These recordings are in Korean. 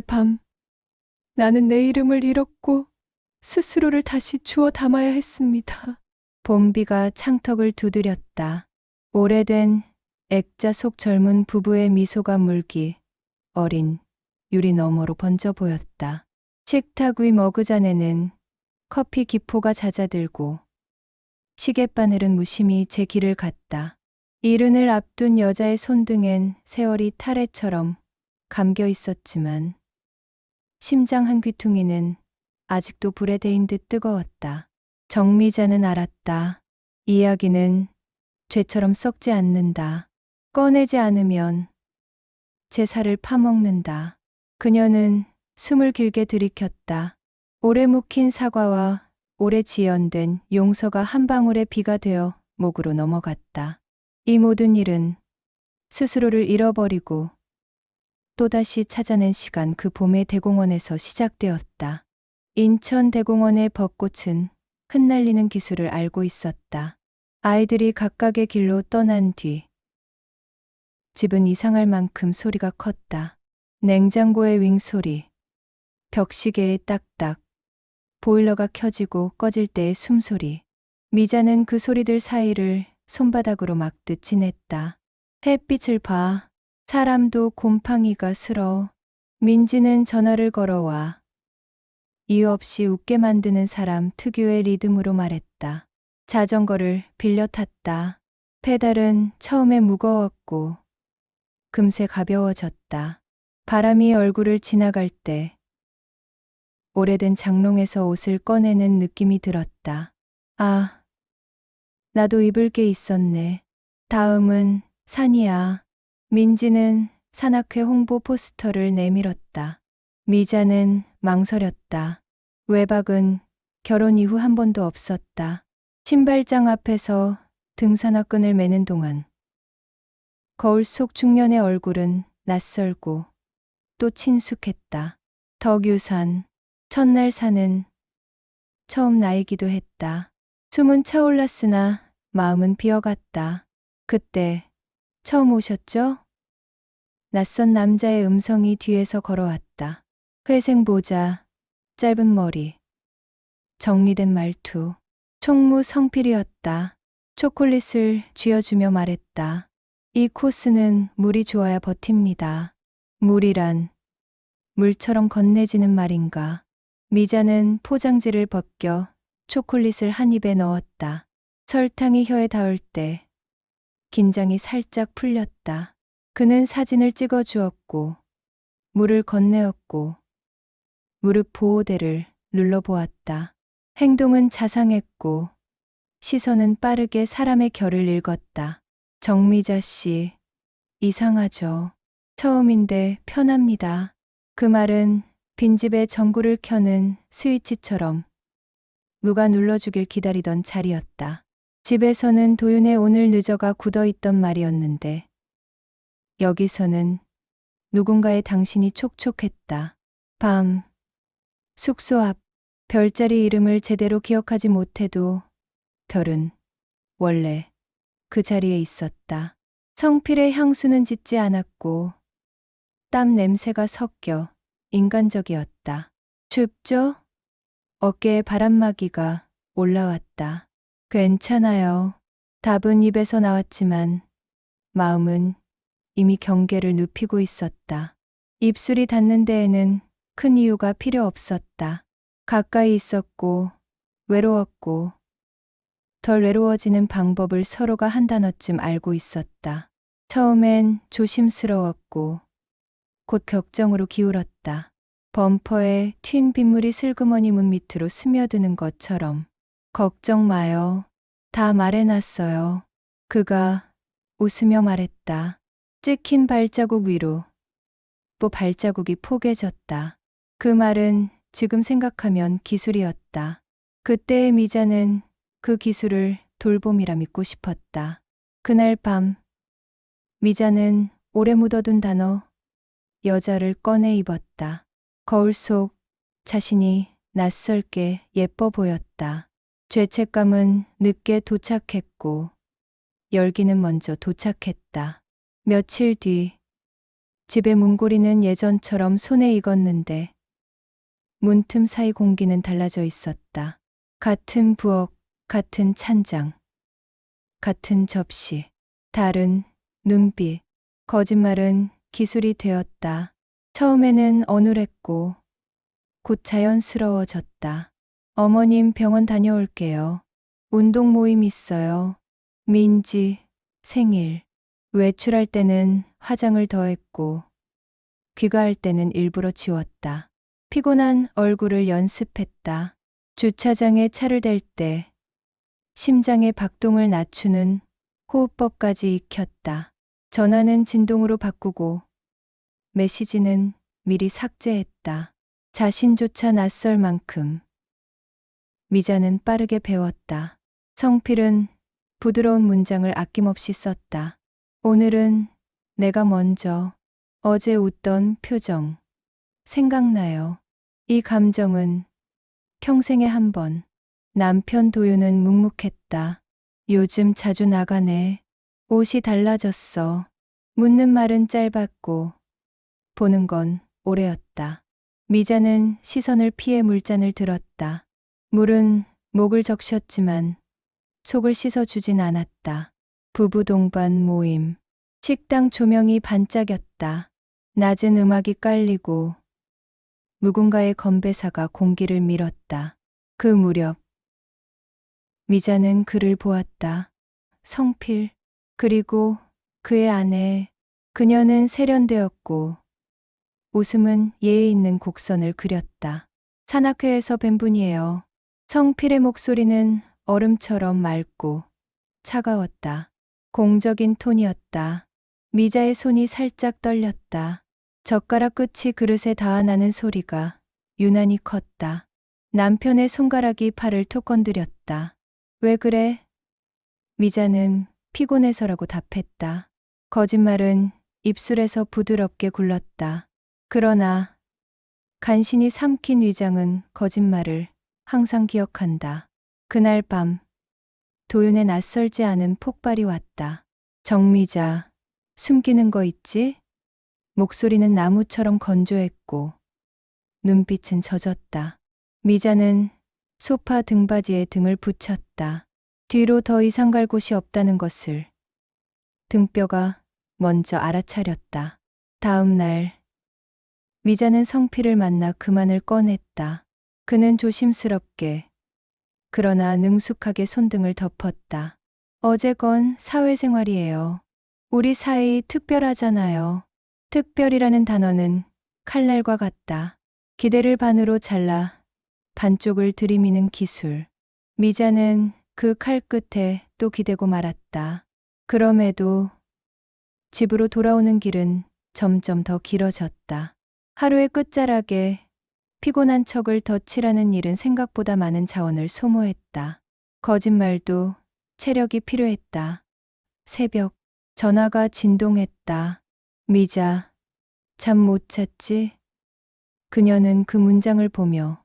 밤, 나는 내 이름을 잃었고 스스로를 다시 주워 담아야 했습니다. 봄비가 창턱을 두드렸다. 오래된 액자 속 젊은 부부의 미소가 물기 어린 유리 너머로 번져 보였다. 식탁 위 머그잔에는 커피 기포가 잦아들고 시계바늘은 무심히 제 길을 갔다. 이른을 앞둔 여자의 손등엔 세월이 타래처럼 감겨 있었지만 심장 한 귀퉁이는 아직도 불에 데인 듯 뜨거웠다. 정미자는 알았다. 이야기는 죄처럼 썩지 않는다. 꺼내지 않으면 제 살을 파먹는다. 그녀는 숨을 길게 들이켰다. 오래 묵힌 사과와 오래 지연된 용서가 한 방울의 비가 되어 목으로 넘어갔다. 이 모든 일은 스스로를 잃어버리고 또다시 찾아낸 시간 그 봄의 대공원에서 시작되었다. 인천 대공원의 벚꽃은 흩날리는 기술을 알고 있었다. 아이들이 각각의 길로 떠난 뒤 집은 이상할 만큼 소리가 컸다. 냉장고의 윙소리, 벽시계의 딱딱, 보일러가 켜지고 꺼질 때의 숨소리. 미자는 그 소리들 사이를 손바닥으로 막듯 지냈다. 햇빛을 봐. 사람도 곰팡이가 슬어. 민지는 전화를 걸어와 이유 없이 웃게 만드는 사람 특유의 리듬으로 말했다. 자전거를 빌려 탔다. 페달은 처음에 무거웠고 금세 가벼워졌다. 바람이 얼굴을 지나갈 때 오래된 장롱에서 옷을 꺼내는 느낌이 들었다. 아, 나도 입을 게 있었네. 다음은 산이야. 민지는 산악회 홍보 포스터를 내밀었다. 미자는 망설였다. 외박은 결혼 이후 한 번도 없었다. 신발장 앞에서 등산화 끈을 매는 동안 거울 속 중년의 얼굴은 낯설고 또 친숙했다. 덕유산, 첫날 산은 처음 나이기도 했다. 숨은 차올랐으나 마음은 비어갔다. 그때 처음 오셨죠? 낯선 남자의 음성이 뒤에서 걸어왔다. 회색 모자, 짧은 머리, 정리된 말투. 총무 성필이었다. 초콜릿을 쥐어주며 말했다. 이 코스는 물이 좋아야 버팁니다. 물이란 물처럼 건네지는 말인가. 미자는 포장지를 벗겨 초콜릿을 한 입에 넣었다. 설탕이 혀에 닿을 때 긴장이 살짝 풀렸다. 그는 사진을 찍어 주었고 물을 건네었고 무릎 보호대를 눌러보았다. 행동은 자상했고 시선은 빠르게 사람의 결을 읽었다. 정미자 씨, 이상하죠. 처음인데 편합니다. 그 말은 빈집에 전구를 켜는 스위치처럼 누가 눌러주길 기다리던 자리였다. 집에서는 도윤의 오늘 늦어가 굳어있던 말이었는데 여기서는 누군가의 당신이 촉촉했다. 밤, 숙소 앞, 별자리 이름을 제대로 기억하지 못해도 별은 원래 그 자리에 있었다. 성필의 향수는 짙지 않았고 땀 냄새가 섞여 인간적이었다. 춥죠? 어깨에 바람막이가 올라왔다. 괜찮아요. 답은 입에서 나왔지만 마음은 이미 경계를 눕히고 있었다. 입술이 닿는 데에는 큰 이유가 필요 없었다. 가까이 있었고 외로웠고 덜 외로워지는 방법을 서로가 한 단어쯤 알고 있었다. 처음엔 조심스러웠고 곧 격정으로 기울었다. 범퍼에 튄 빗물이 슬그머니 문 밑으로 스며드는 것처럼. 걱정 마요. 다 말해놨어요. 그가 웃으며 말했다. 찍힌 발자국 위로 또 발자국이 포개졌다. 그 말은 지금 생각하면 기술이었다. 그때의 미자는 그 기술을 돌봄이라 믿고 싶었다. 그날 밤 미자는 오래 묻어둔 단어 여자를 꺼내 입었다. 거울 속 자신이 낯설게 예뻐 보였다. 죄책감은 늦게 도착했고 열기는 먼저 도착했다. 며칠 뒤 집의 문고리는 예전처럼 손에 익었는데 문틈 사이 공기는 달라져 있었다. 같은 부엌, 같은 찬장, 같은 접시, 다른 눈빛. 거짓말은 기술이 되었다. 처음에는 어눌했고 곧 자연스러워졌다. 어머님 병원 다녀올게요. 운동 모임 있어요. 민지 생일. 외출할 때는 화장을 더했고 귀가할 때는 일부러 지웠다. 피곤한 얼굴을 연습했다. 주차장에 차를 댈 때 심장의 박동을 낮추는 호흡법까지 익혔다. 전화는 진동으로 바꾸고 메시지는 미리 삭제했다. 자신조차 낯설 만큼. 미자는 빠르게 배웠다. 성필은 부드러운 문장을 아낌없이 썼다. 오늘은 내가 먼저. 어제 웃던 표정. 생각나요. 이 감정은 평생에 한 번. 남편 도윤은 묵묵했다. 요즘 자주 나가네. 옷이 달라졌어. 묻는 말은 짧았고 보는 건 오래였다. 미자는 시선을 피해 물잔을 들었다. 물은 목을 적셨지만 속을 씻어주진 않았다. 부부 동반 모임. 식당 조명이 반짝였다. 낮은 음악이 깔리고 누군가의 건배사가 공기를 밀었다. 그 무렵 미자는 그를 보았다. 성필, 그리고 그의 아내. 그녀는 세련되었고 웃음은 예에 있는 곡선을 그렸다. 산악회에서 뵌 분이에요. 성필의 목소리는 얼음처럼 맑고 차가웠다. 공적인 톤이었다. 미자의 손이 살짝 떨렸다. 젓가락 끝이 그릇에 닿아나는 소리가 유난히 컸다. 남편의 손가락이 팔을 톡 건드렸다. 왜 그래? 미자는 피곤해서라고 답했다. 거짓말은 입술에서 부드럽게 굴렀다. 그러나 간신히 삼킨 위장은 거짓말을 항상 기억한다. 그날 밤 도윤의 낯설지 않은 폭발이 왔다. 정미자, 숨기는 거 있지? 목소리는 나무처럼 건조했고 눈빛은 젖었다. 미자는 소파 등받이에 등을 붙였다. 뒤로 더 이상 갈 곳이 없다는 것을 등뼈가 먼저 알아차렸다. 다음 날 미자는 성필을 만나 그만을 꺼냈다. 그는 조심스럽게 그러나 능숙하게 손등을 덮었다. 어제 건 사회생활이에요. 우리 사이 특별하잖아요. 특별이라는 단어는 칼날과 같다. 기대를 반으로 잘라 반쪽을 들이미는 기술. 미자는 그 칼 끝에 또 기대고 말았다. 그럼에도 집으로 돌아오는 길은 점점 더 길어졌다. 하루의 끝자락에 피곤한 척을 덧칠하는 일은 생각보다 많은 자원을 소모했다. 거짓말도 체력이 필요했다. 새벽, 전화가 진동했다. 미자, 잠 못 잤지? 그녀는 그 문장을 보며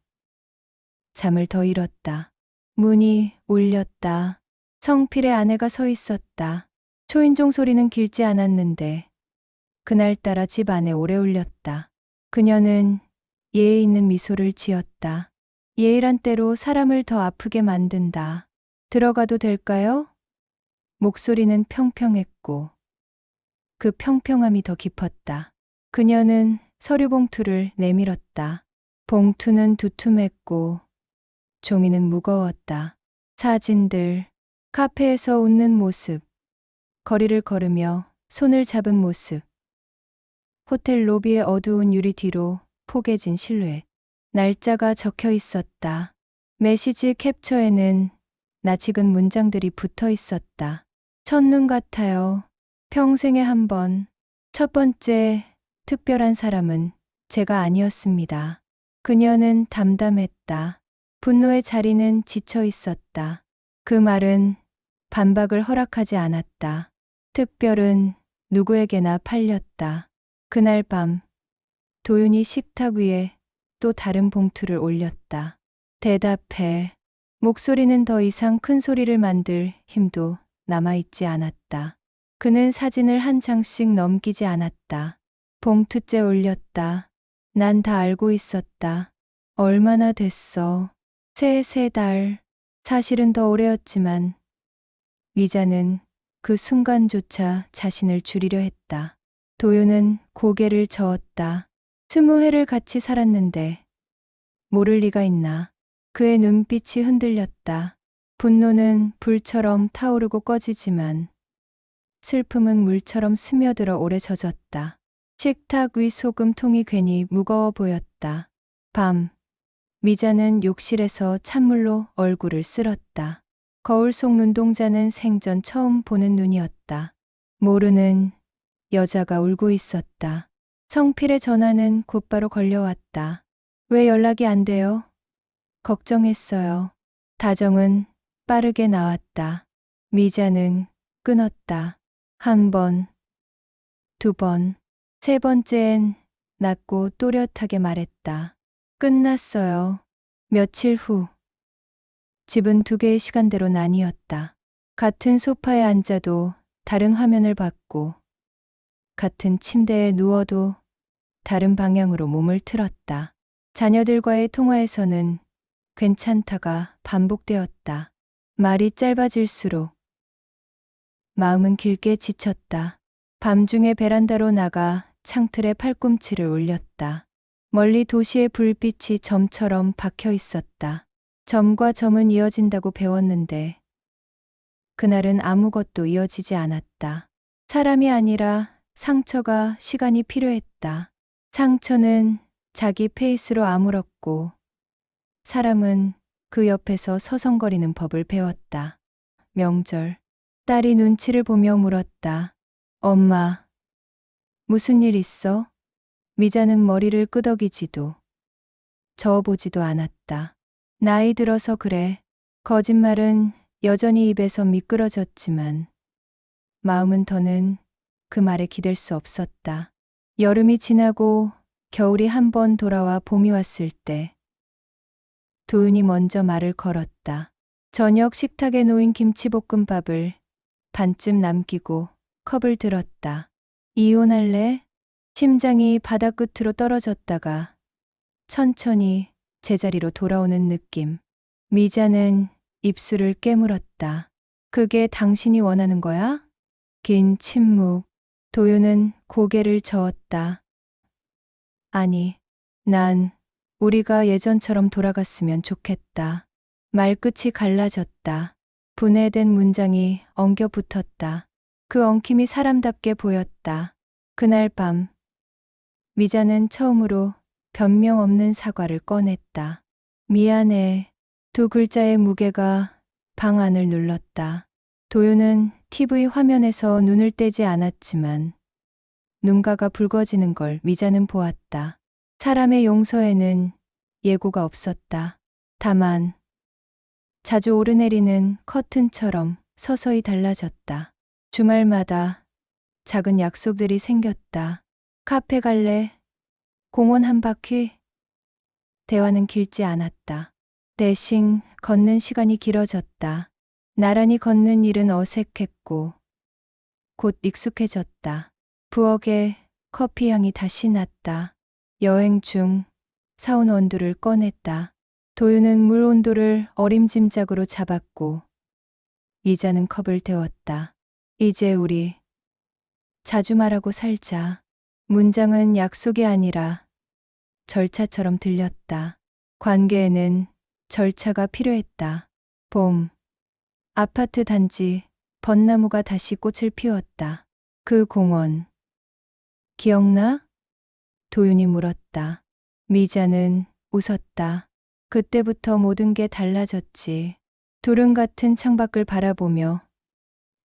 잠을 더 잃었다. 문이 울렸다. 성필의 아내가 서 있었다. 초인종 소리는 길지 않았는데 그날따라 집 안에 오래 울렸다. 그녀는 예에 있는 미소를 지었다. 예의란 때로 사람을 더 아프게 만든다. 들어가도 될까요? 목소리는 평평했고 그 평평함이 더 깊었다. 그녀는 서류 봉투를 내밀었다. 봉투는 두툼했고 종이는 무거웠다. 사진들, 카페에서 웃는 모습, 거리를 걸으며 손을 잡은 모습, 호텔 로비의 어두운 유리 뒤로 포개진 실루엣. 날짜가 적혀 있었다. 메시지 캡처에는 낯익은 문장들이 붙어 있었다. 첫눈 같아요. 평생에 한 번. 첫 번째 특별한 사람은 제가 아니었습니다. 그녀는 담담했다. 분노의 자리는 지쳐 있었다. 그 말은 반박을 허락하지 않았다. 특별은 누구에게나 팔렸다. 그날 밤 도윤이 식탁 위에 또 다른 봉투를 올렸다. 대답해. 목소리는 더 이상 큰 소리를 만들 힘도 남아있지 않았다. 그는 사진을 한 장씩 넘기지 않았다. 봉투째 올렸다. 난 다 알고 있었다. 얼마나 됐어? 세 달. 사실은 더 오래였지만 미자는 그 순간조차 자신을 줄이려 했다. 도윤은 고개를 저었다. 20회를 같이 살았는데 모를 리가 있나. 그의 눈빛이 흔들렸다. 분노는 불처럼 타오르고 꺼지지만 슬픔은 물처럼 스며들어 오래 젖었다. 식탁 위 소금통이 괜히 무거워 보였다. 밤, 미자는 욕실에서 찬물로 얼굴을 쓸었다. 거울 속 눈동자는 생전 처음 보는 눈이었다. 모르는 여자가 울고 있었다. 성필의 전화는 곧바로 걸려왔다. 왜 연락이 안 돼요? 걱정했어요. 다정은 빠르게 나왔다. 미자는 끊었다. 한 번, 두 번, 세 번째엔 낮고 또렷하게 말했다. 끝났어요. 며칠 후. 집은 두 개의 시간대로 나뉘었다. 같은 소파에 앉아도 다른 화면을 봤고, 같은 침대에 누워도 다른 방향으로 몸을 틀었다. 자녀들과의 통화에서는 괜찮다가 반복되었다. 말이 짧아질수록 마음은 길게 지쳤다. 밤중에 베란다로 나가 창틀에 팔꿈치를 올렸다. 멀리 도시의 불빛이 점처럼 박혀 있었다. 점과 점은 이어진다고 배웠는데 그날은 아무것도 이어지지 않았다. 사람이 아니라 상처가 시간이 필요했다. 상처는 자기 페이스로 아물었고 사람은 그 옆에서 서성거리는 법을 배웠다. 명절, 딸이 눈치를 보며 물었다. 엄마, 무슨 일 있어? 미자는 머리를 끄덕이지도 저어보지도 않았다. 나이 들어서 그래. 거짓말은 여전히 입에서 미끄러졌지만 마음은 더는 그 말에 기댈 수 없었다. 여름이 지나고 겨울이 한 번 돌아와 봄이 왔을 때 도윤이 먼저 말을 걸었다. 저녁 식탁에 놓인 김치볶음밥을 반쯤 남기고 컵을 들었다. 이혼할래? 심장이 바닥 끝으로 떨어졌다가 천천히 제자리로 돌아오는 느낌. 미자는 입술을 깨물었다. 그게 당신이 원하는 거야? 긴 침묵. 도윤은 고개를 저었다. 아니, 난 우리가 예전처럼 돌아갔으면 좋겠다. 말끝이 갈라졌다. 분해된 문장이 엉겨 붙었다. 그 엉킴이 사람답게 보였다. 그날 밤, 미자는 처음으로 변명 없는 사과를 꺼냈다. 미안해. 두 글자의 무게가 방 안을 눌렀다. 도윤은 TV 화면에서 눈을 떼지 않았지만 눈가가 붉어지는 걸 미자는 보았다. 사람의 용서에는 예고가 없었다. 다만 자주 오르내리는 커튼처럼 서서히 달라졌다. 주말마다 작은 약속들이 생겼다. 카페 갈래? 공원 한 바퀴? 대화는 길지 않았다. 대신 걷는 시간이 길어졌다. 나란히 걷는 일은 어색했고 곧 익숙해졌다. 부엌에 커피 향이 다시 났다. 여행 중 사온 원두를 꺼냈다. 도윤은 물 온도를 어림짐작으로 잡았고 미자는 컵을 데웠다. 이제 우리 자주 말하고 살자. 문장은 약속이 아니라 절차처럼 들렸다. 관계에는 절차가 필요했다. 봄, 아파트 단지 벚나무가 다시 꽃을 피웠다. 그 공원, 기억나? 도윤이 물었다. 미자는 웃었다. 그때부터 모든 게 달라졌지. 둘은 같은 창밖을 바라보며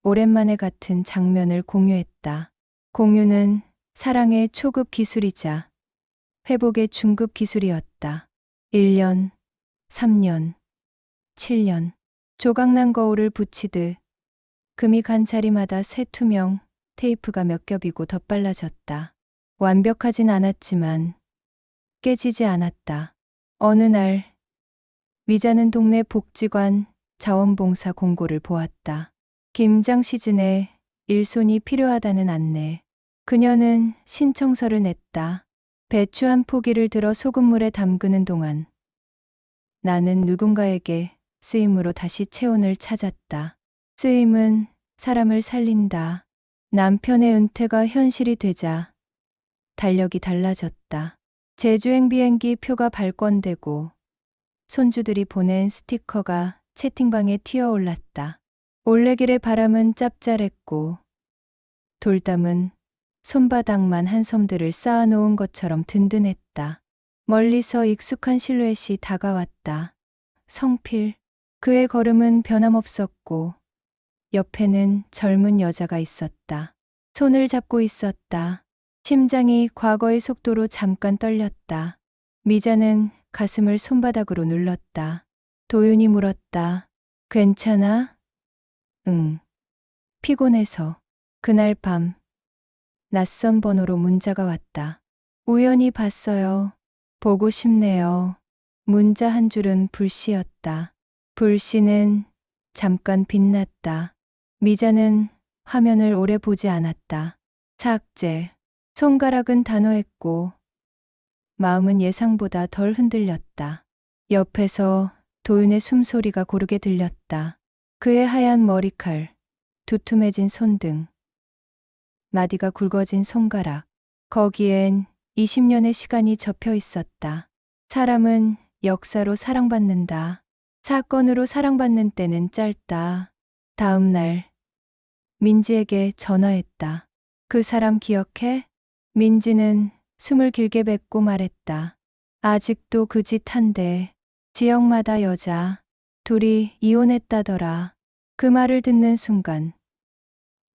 오랜만에 같은 장면을 공유했다. 공유는 사랑의 초급 기술이자 회복의 중급 기술이었다. 1년, 3년, 7년. 조각난 거울을 붙이듯 금이 간 자리마다 새 투명 테이프가 몇 겹이고 덧발라졌다. 완벽하진 않았지만 깨지지 않았다. 어느 날 미자는 동네 복지관 자원봉사 공고를 보았다. 김장 시즌에 일손이 필요하다는 안내. 그녀는 신청서를 냈다. 배추 한 포기를 들어 소금물에 담그는 동안 나는 누군가에게 쓰임으로 다시 체온을 찾았다. 쓰임은 사람을 살린다. 남편의 은퇴가 현실이 되자 달력이 달라졌다. 제주행 비행기 표가 발권되고 손주들이 보낸 스티커가 채팅방에 튀어올랐다. 올레길의 바람은 짭짤했고 돌담은 손바닥만 한 섬들을 쌓아놓은 것처럼 든든했다. 멀리서 익숙한 실루엣이 다가왔다. 성필. 그의 걸음은 변함없었고 옆에는 젊은 여자가 있었다. 손을 잡고 있었다. 심장이 과거의 속도로 잠깐 떨렸다. 미자는 가슴을 손바닥으로 눌렀다. 도윤이 물었다. 괜찮아? 응. 피곤해서. 그날 밤 낯선 번호로 문자가 왔다. 우연히 봤어요. 보고 싶네요. 문자 한 줄은 불씨였다. 불씨는 잠깐 빛났다. 미자는 화면을 오래 보지 않았다. 삭제. 손가락은 단호했고 마음은 예상보다 덜 흔들렸다. 옆에서 도윤의 숨소리가 고르게 들렸다. 그의 하얀 머리칼, 두툼해진 손등, 마디가 굵어진 손가락. 거기엔 20년의 시간이 접혀 있었다. 사람은 역사로 사랑받는다. 사건으로 사랑받는 때는 짧다. 다음 날 민지에게 전화했다. 그 사람 기억해? 민지는 숨을 길게 뱉고 말했다. 아직도 그 짓 한대. 지역마다 여자. 둘이 이혼했다더라. 그 말을 듣는 순간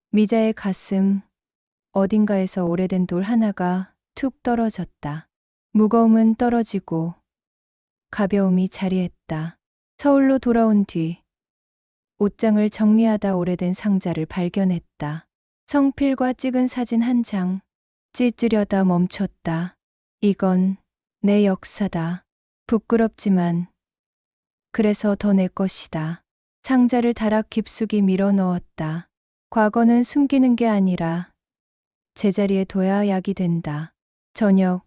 미자의 가슴 어딘가에서 오래된 돌 하나가 툭 떨어졌다. 무거움은 떨어지고 가벼움이 자리했다. 서울로 돌아온 뒤 옷장을 정리하다 오래된 상자를 발견했다. 성필과 찍은 사진 한 장. 찢으려다 멈췄다. 이건 내 역사다. 부끄럽지만 그래서 더 내 것이다. 상자를 다락 깊숙이 밀어 넣었다. 과거는 숨기는 게 아니라 제자리에 둬야 약이 된다. 저녁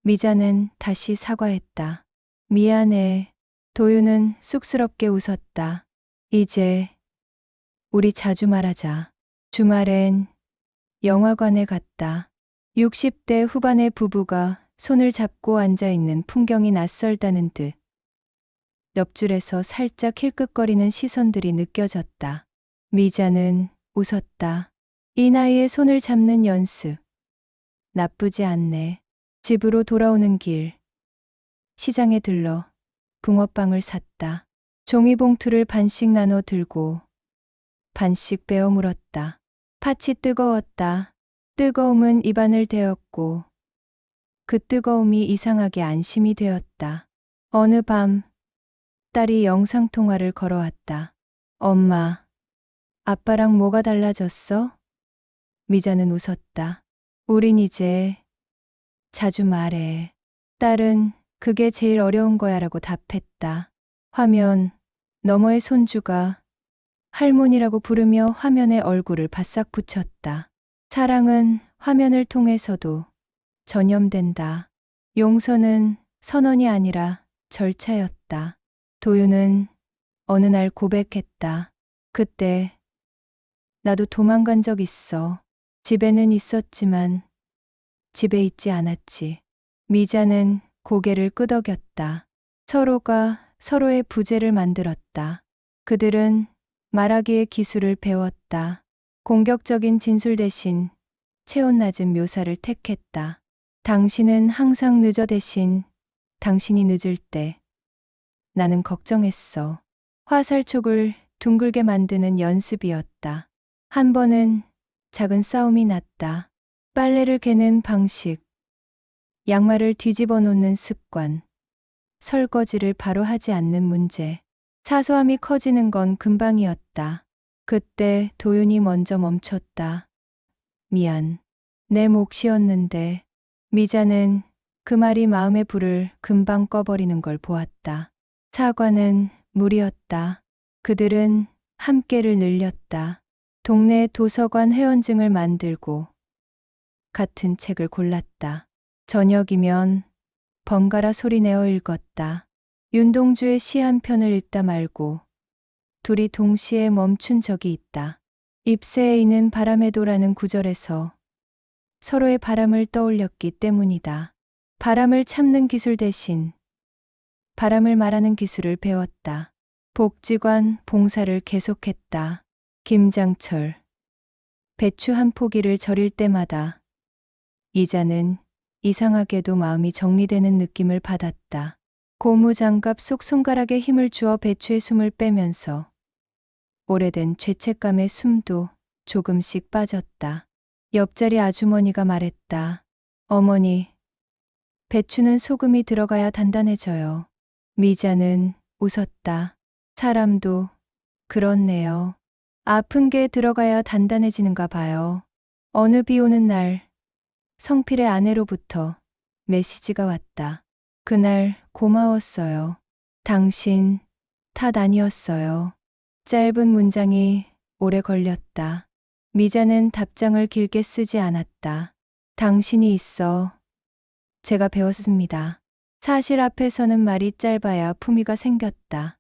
미자는 다시 사과했다. 미안해. 도윤은 쑥스럽게 웃었다. 이제 우리 자주 말하자. 주말엔 영화관에 갔다. 60대 후반의 부부가 손을 잡고 앉아있는 풍경이 낯설다는 듯 옆줄에서 살짝 힐끗거리는 시선들이 느껴졌다. 미자는 웃었다. 이 나이에 손을 잡는 연습. 나쁘지 않네. 집으로 돌아오는 길. 시장에 들러 붕어빵을 샀다. 종이봉투를 반씩 나눠 들고 반씩 빼어 물었다. 팥이 뜨거웠다. 뜨거움은 입안을 데웠고 그 뜨거움이 이상하게 안심이 되었다. 어느 밤 딸이 영상통화를 걸어왔다. 엄마, 아빠랑 뭐가 달라졌어? 미자는 웃었다. 우린 이제 자주 말해. 딸은 그게 제일 어려운 거야라고 답했다. 화면 너머의 손주가 할머니라고 부르며 화면에 얼굴을 바싹 붙였다. 사랑은 화면을 통해서도 전염된다. 용서는 선언이 아니라 절차였다. 도윤은 어느 날 고백했다. 그때 나도 도망간 적 있어. 집에는 있었지만 집에 있지 않았지. 미자는 고개를 끄덕였다. 서로가 서로의 부재를 만들었다. 그들은 말하기의 기술을 배웠다. 공격적인 진술 대신 체온 낮은 묘사를 택했다. 당신은 항상 늦어 대신 당신이 늦을 때 나는 걱정했어. 화살촉을 둥글게 만드는 연습이었다. 한 번은 작은 싸움이 났다. 빨래를 개는 방식, 양말을 뒤집어 놓는 습관, 설거지를 바로 하지 않는 문제. 사소함이 커지는 건 금방이었다. 그때 도윤이 먼저 멈췄다. 미안. 내 몫이었는데. 미자는 그 말이 마음의 불을 금방 꺼버리는 걸 보았다. 사과는 물이었다. 그들은 함께를 늘렸다. 동네 도서관 회원증을 만들고 같은 책을 골랐다. 저녁이면 번갈아 소리내어 읽었다. 윤동주의 시 한 편을 읽다 말고 둘이 동시에 멈춘 적이 있다. 잎새에 있는 바람에도라는 구절에서 서로의 바람을 떠올렸기 때문이다. 바람을 참는 기술 대신 바람을 말하는 기술을 배웠다. 복지관 봉사를 계속했다. 김장철, 배추 한 포기를 절일 때마다 이자는 이상하게도 마음이 정리되는 느낌을 받았다. 고무장갑 속 손가락에 힘을 주어 배추의 숨을 빼면서 오래된 죄책감의 숨도 조금씩 빠졌다. 옆자리 아주머니가 말했다. 어머니, 배추는 소금이 들어가야 단단해져요. 미자는 웃었다. 사람도 그렇네요. 아픈 게 들어가야 단단해지는가 봐요. 어느 비 오는 날 성필의 아내로부터 메시지가 왔다. 그날 고마웠어요. 당신 탓 아니었어요. 짧은 문장이 오래 걸렸다. 미자는 답장을 길게 쓰지 않았다. 당신이 있어 제가 배웠습니다. 사실 앞에서는 말이 짧아야 품위가 생겼다.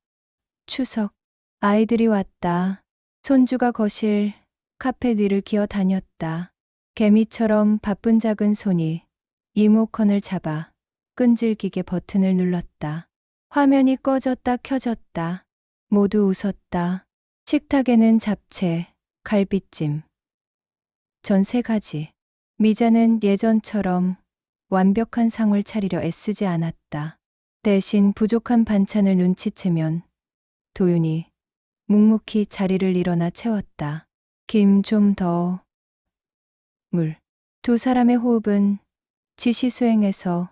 추석, 아이들이 왔다. 손주가 거실, 카페 뒤를 기어 다녔다. 개미처럼 바쁜 작은 손이 리모컨을 잡아 끈질기게 버튼을 눌렀다. 화면이 꺼졌다 켜졌다. 모두 웃었다. 식탁에는 잡채, 갈비찜, 전 3가지. 미자는 예전처럼 완벽한 상을 차리려 애쓰지 않았다. 대신 부족한 반찬을 눈치채면 도윤이 묵묵히 자리를 일어나 채웠다. 김 좀 더. 물. 두 사람의 호흡은 지시 수행에서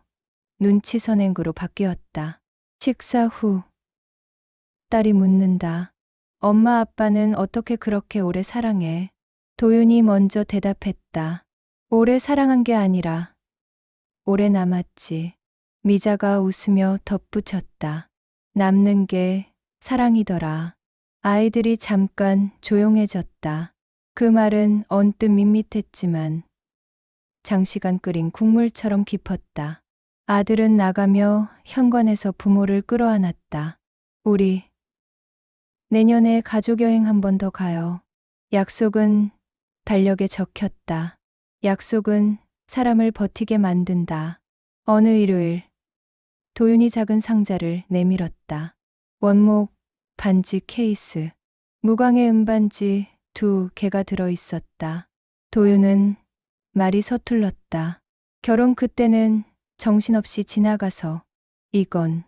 눈치 선행으로 바뀌었다. 식사 후 딸이 묻는다. 엄마 아빠는 어떻게 그렇게 오래 사랑해? 도윤이 먼저 대답했다. 오래 사랑한 게 아니라 오래 남았지. 미자가 웃으며 덧붙였다. 남는 게 사랑이더라. 아이들이 잠깐 조용해졌다. 그 말은 언뜻 밋밋했지만 장시간 끓인 국물처럼 깊었다. 아들은 나가며 현관에서 부모를 끌어안았다. 우리 내년에 가족여행 한 번 더 가요. 약속은 달력에 적혔다. 약속은 사람을 버티게 만든다. 어느 일요일 도윤이 작은 상자를 내밀었다. 원목 반지 케이스, 무광의 은반지 2개가 들어있었다. 도윤은 말이 서툴렀다. 결혼 그때는 정신없이 지나가서 이건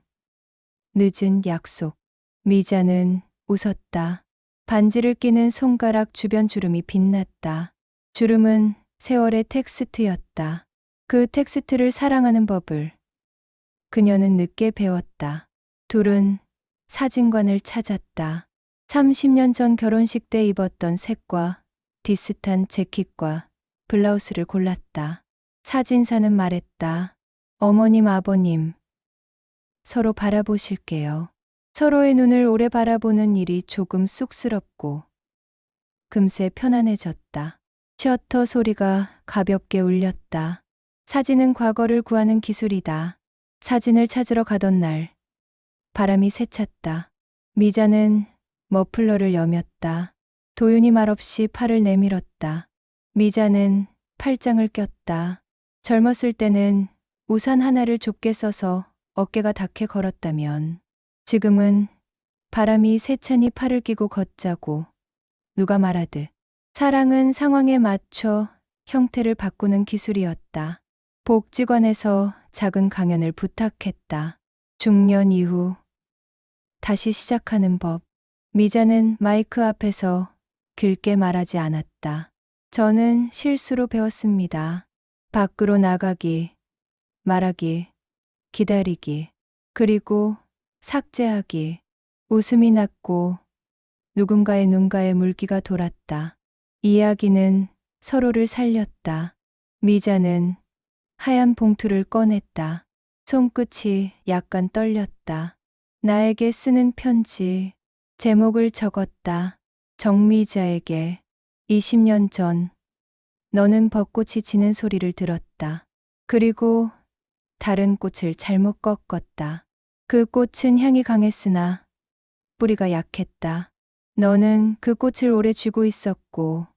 늦은 약속. 미자는 웃었다. 반지를 끼는 손가락 주변 주름이 빛났다. 주름은 세월의 텍스트였다. 그 텍스트를 사랑하는 법을 그녀는 늦게 배웠다. 둘은 사진관을 찾았다. 30년 전 결혼식 때 입었던 색과 비슷한 재킷과 블라우스를 골랐다. 사진사는 말했다. 어머님, 아버님, 서로 바라보실게요. 서로의 눈을 오래 바라보는 일이 조금 쑥스럽고 금세 편안해졌다. 셔터 소리가 가볍게 울렸다. 사진은 과거를 구하는 기술이다. 사진을 찾으러 가던 날 바람이 세찼다. 미자는 머플러를 여몄다. 도윤이 말없이 팔을 내밀었다. 미자는 팔짱을 꼈다. 젊었을 때는 우산 하나를 좁게 써서 어깨가 닿게 걸었다면 지금은 바람이 세찬이 팔을 끼고 걷자고 누가 말하듯 사랑은 상황에 맞춰 형태를 바꾸는 기술이었다. 복지관에서 작은 강연을 부탁했다. 중년 이후 다시 시작하는 법. 미자는 마이크 앞에서 길게 말하지 않았다. 저는 실수로 배웠습니다. 밖으로 나가기, 말하기, 기다리기, 그리고 삭제하기. 웃음이 났고 누군가의 눈가에 물기가 돌았다. 이야기는 서로를 살렸다. 미자는 하얀 봉투를 꺼냈다. 손끝이 약간 떨렸다. 나에게 쓰는 편지. 제목을 적었다. 정미자에게 20년 전 너는 벚꽃이 지는 소리를 들었다. 그리고 다른 꽃을 잘못 꺾었다. 그 꽃은 향이 강했으나 뿌리가 약했다. 너는 그 꽃을 오래 쥐고 있었고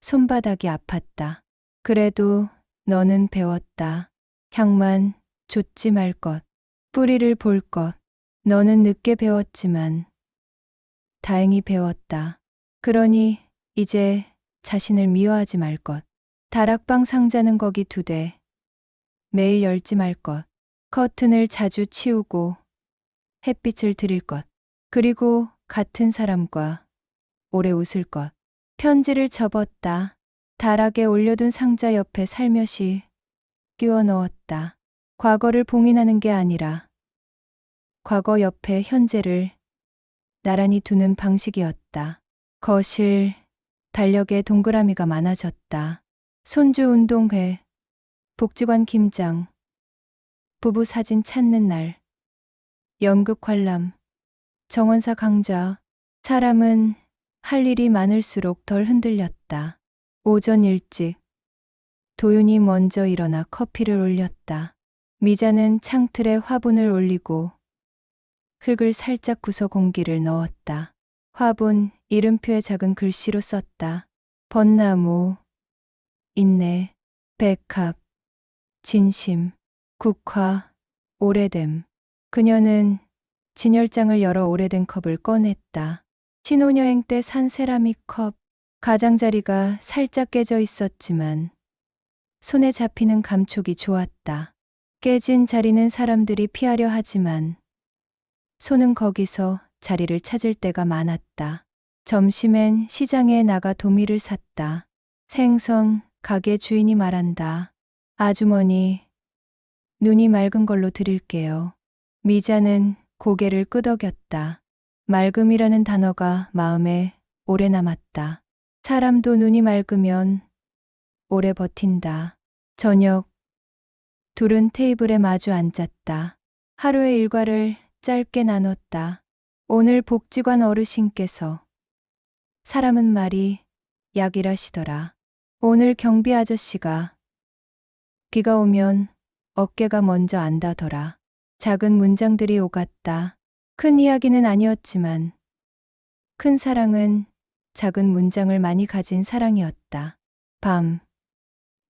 손바닥이 아팠다. 그래도 너는 배웠다. 향만 좇지 말 것, 뿌리를 볼 것. 너는 늦게 배웠지만 다행히 배웠다. 그러니 이제 자신을 미워하지 말 것. 다락방 상자는 거기 두되 매일 열지 말 것. 커튼을 자주 치우고 햇빛을 들일 것. 그리고 같은 사람과 오래 웃을 것. 편지를 접었다. 다락에 올려둔 상자 옆에 살며시 끼워 넣었다. 과거를 봉인하는 게 아니라 과거 옆에 현재를 나란히 두는 방식이었다. 거실, 달력에 동그라미가 많아졌다. 손주 운동회, 복지관 김장, 부부 사진 찾는 날, 연극 관람, 정원사 강좌. 사람은 할 일이 많을수록 덜 흔들렸다. 오전 일찍 도윤이 먼저 일어나 커피를 올렸다. 미자는 창틀에 화분을 올리고 흙을 살짝 부숴 공기를 넣었다. 화분 이름표에 작은 글씨로 썼다. 벚나무, 인내, 백합, 진심, 국화, 오래됨. 그녀는 진열장을 열어 오래된 컵을 꺼냈다. 신혼여행 때 산 세라믹 컵. 가장자리가 살짝 깨져 있었지만 손에 잡히는 감촉이 좋았다. 깨진 자리는 사람들이 피하려 하지만 손은 거기서 자리를 찾을 때가 많았다. 점심엔 시장에 나가 도미를 샀다. 생선 가게 주인이 말한다. 아주머니, 눈이 맑은 걸로 드릴게요. 미자는 고개를 끄덕였다. 맑음이라는 단어가 마음에 오래 남았다. 사람도 눈이 맑으면 오래 버틴다. 저녁, 둘은 테이블에 마주 앉았다. 하루의 일과를 짧게 나눴다. 오늘 복지관 어르신께서 사람은 말이 약이라시더라. 오늘 경비 아저씨가 비가 오면 어깨가 먼저 안다더라. 작은 문장들이 오갔다. 큰 이야기는 아니었지만 큰 사랑은 작은 문장을 많이 가진 사랑이었다. 밤,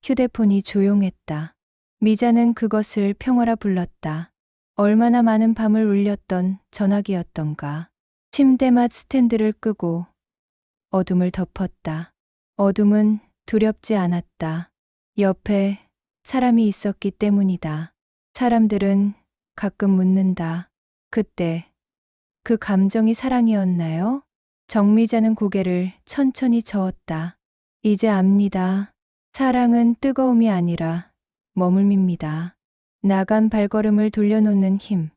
휴대폰이 조용했다. 미자는 그것을 평화라 불렀다. 얼마나 많은 밤을 울렸던 전화기였던가. 침대맡 스탠드를 끄고 어둠을 덮었다. 어둠은 두렵지 않았다. 옆에 사람이 있었기 때문이다. 사람들은 가끔 묻는다. 그때 그 감정이 사랑이었나요? 정미자는 고개를 천천히 저었다. 이제 압니다. 사랑은 뜨거움이 아니라 머물밉니다. 나간 발걸음을 돌려놓는 힘.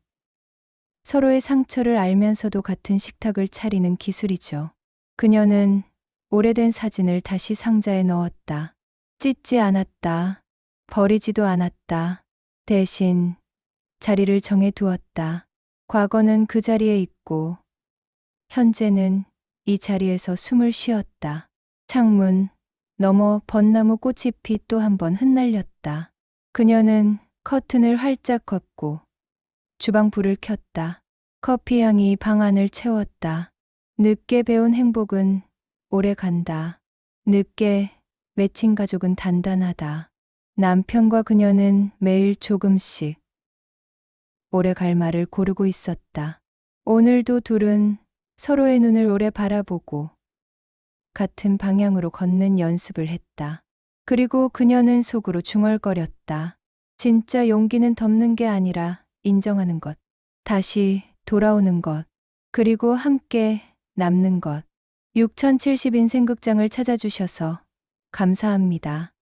서로의 상처를 알면서도 같은 식탁을 차리는 기술이죠. 그녀는 오래된 사진을 다시 상자에 넣었다. 찢지 않았다. 버리지도 않았다. 대신 자리를 정해 두었다. 과거는 그 자리에 있고 현재는 이 자리에서 숨을 쉬었다. 창문 너머 벚나무 꽃잎이 또 한 번 흩날렸다. 그녀는 커튼을 활짝 걷고 주방 불을 켰다. 커피 향이 방 안을 채웠다. 늦게 배운 행복은 오래 간다. 늦게 맺힌 가족은 단단하다. 남편과 그녀는 매일 조금씩 오래 갈 말을 고르고 있었다. 오늘도 둘은 서로의 눈을 오래 바라보고 같은 방향으로 걷는 연습을 했다. 그리고 그녀는 속으로 중얼거렸다. 진짜 용기는 덮는 게 아니라 인정하는 것. 다시 돌아오는 것. 그리고 함께 남는 것. 6070 인생극장을 찾아주셔서 감사합니다.